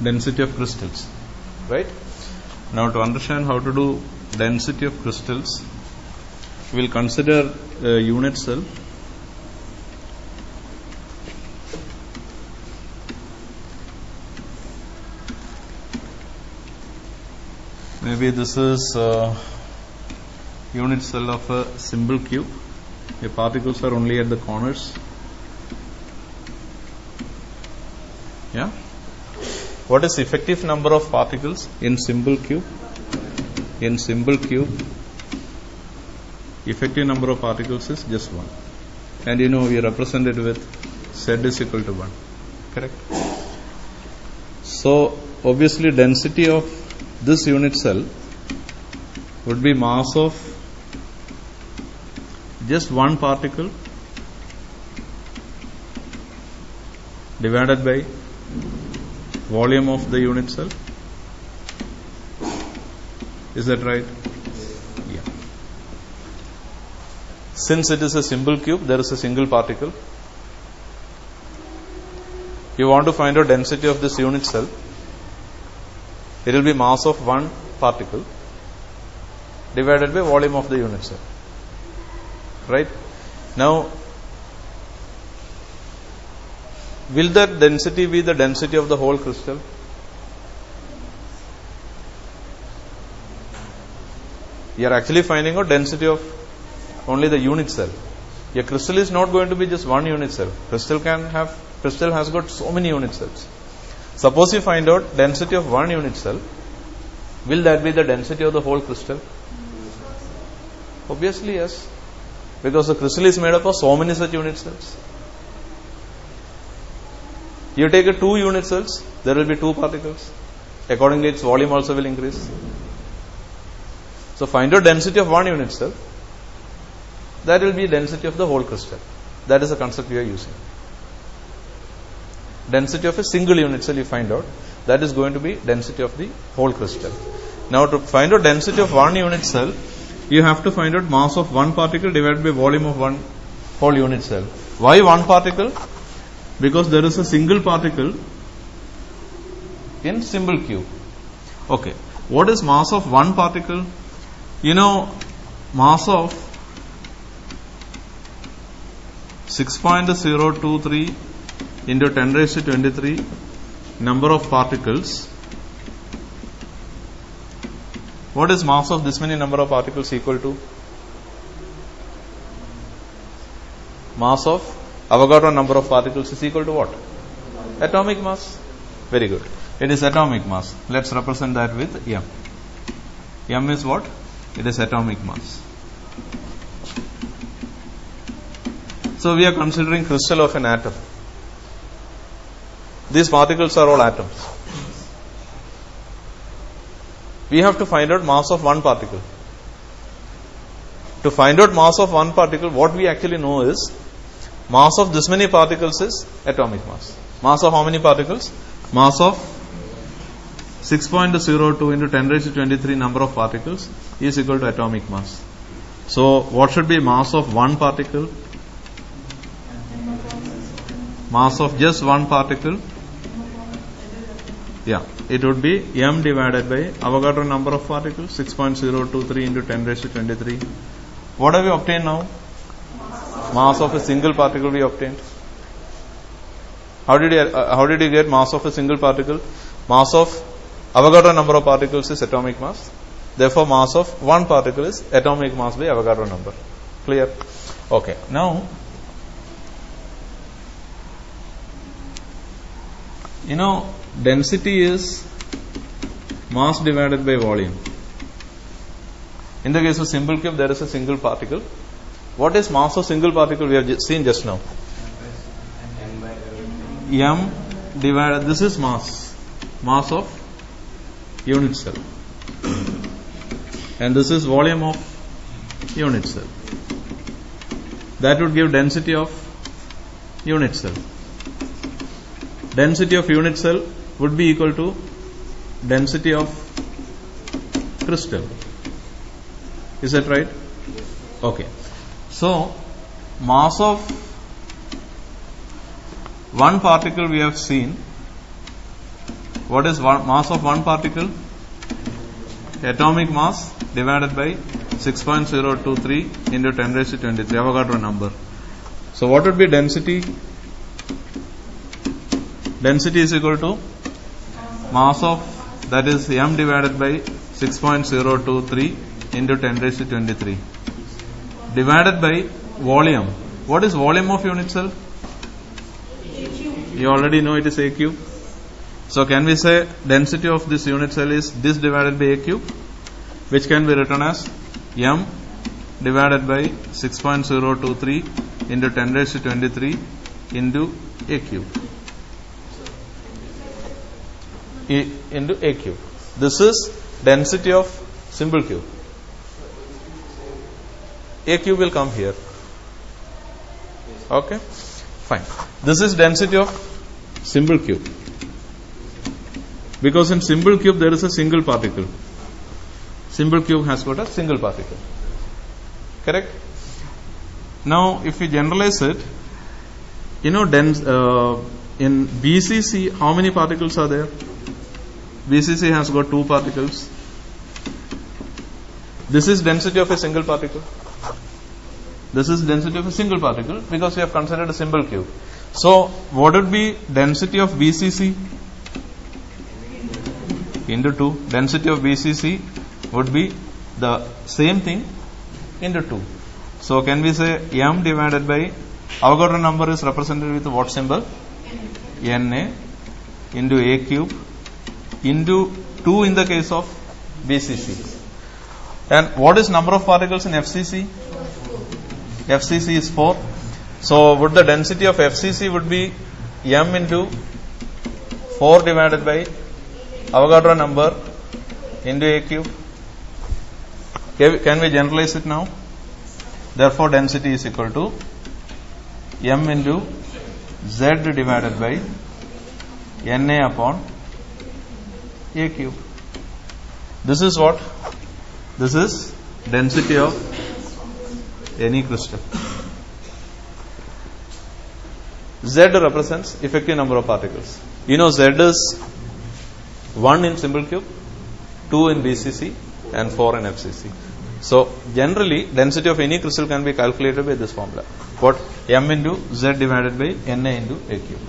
density of crystals, right? Now to understand how to do density of crystals, we will consider a unit cell. Maybe this is a unit cell of a simple cube. The particles are only at the corners. Yeah. What is effective number of particles in simple cube? In simple cube, effective number of particles is just 1. And we represent it with Z is equal to 1. Correct? So, obviously density of this unit cell would be mass of just one particle divided by volume of the unit cell. Is that right? Yeah. Since it is a simple cube, there is a single particle. You want to find out density of this unit cell. It will be mass of one particle divided by volume of the unit cell. Right? Now, will that density be the density of the whole crystal? You are actually finding out density of only the unit cell. A crystal is not going to be just one unit cell. Crystal has got so many unit cells. Suppose you find out density of one unit cell, will that be the density of the whole crystal? Obviously yes, because the crystal is made up of so many such unit cells. You take 2 unit cells, there will be 2 particles. Accordingly, its volume also will increase. So find out density of one unit cell. That will be density of the whole crystal. That is the concept we are using. Density of a single unit cell you find out. That is going to be density of the whole crystal. Now to find out density of one unit cell, you have to find out mass of one particle divided by volume of one whole unit cell. Why one particle? Because there is a single particle in simple cube. Okay. What is mass of one particle? Mass of 6.023 into 10 raised to 23 number of particles. What is mass of this many number of particles equal to? Mass of Avogadro number of particles is equal to what? Atomic mass. Very good. It is atomic mass. Let's represent that with M. M is what? It is atomic mass. So we are considering crystal of an atom. These particles are all atoms. We have to find out mass of one particle. To find out mass of one particle, what we actually know is mass of this many particles is atomic mass. Mass of how many particles? Mass of 6.02 into 10 raised to 23 number of particles is equal to atomic mass. So what should be mass of one particle? Mass of just one particle. Yeah, it would be M divided by Avogadro number of particles, 6.023 into 10 raised to 23. What have we obtained now? Mass of a single particle we obtained. How did you get mass of a single particle? Mass of Avogadro number of particles is atomic mass. Therefore, mass of one particle is atomic mass by Avogadro number. Clear? Okay. Now, density is mass divided by volume. In the case of simple cube, there is a single particle. What is mass of single particle? We have seen just now. M divided, this is mass of unit cell. And this is volume of unit cell. That would give density of unit cell. Density of unit cell would be equal to density of crystal. Is that right? Okay. So, mass of one particle we have seen What is mass of one particle? Atomic mass divided by 6.023 into 10 raised to 23, Avogadro number. So what would be density? Density is equal to mass of, that is m divided by 6.023 into 10 raised to 23 divided by volume. What is volume of unit cell? You already know it is A cube. So can we say density of this unit cell is this divided by A cube, which can be written as m divided by 6.023 into 10 raised to 23 into A cube. Into A cube. This is density of simple cube. A cube will come here. Okay, fine. This is density of simple cube. Because in simple cube there is a single particle. Simple cube has got a single particle. Correct? Now, if we generalize it, in BCC, how many particles are there? BCC has got 2 particles. This is density of a single particle. This is density of a single particle because we have considered a simple cube. So, what would be density of BCC? Into 2. Density of BCC would be the same thing into 2. So, can we say m divided by, Avogadro number is represented with what symbol? Na into A cube into 2 in the case of BCC. And what is number of particles in FCC? FCC is 4. So, would the density of FCC would be m into 4 divided by Avogadro number into A cube? Can we generalize it now? Therefore, density is equal to m into z divided by Na upon A cube. This is what? This is density of any crystal. Z represents effective number of particles. You know Z is 1 in simple cube, 2 in BCC and 4 in FCC. So, generally density of any crystal can be calculated by this formula. What? M into Z divided by Na into A cube.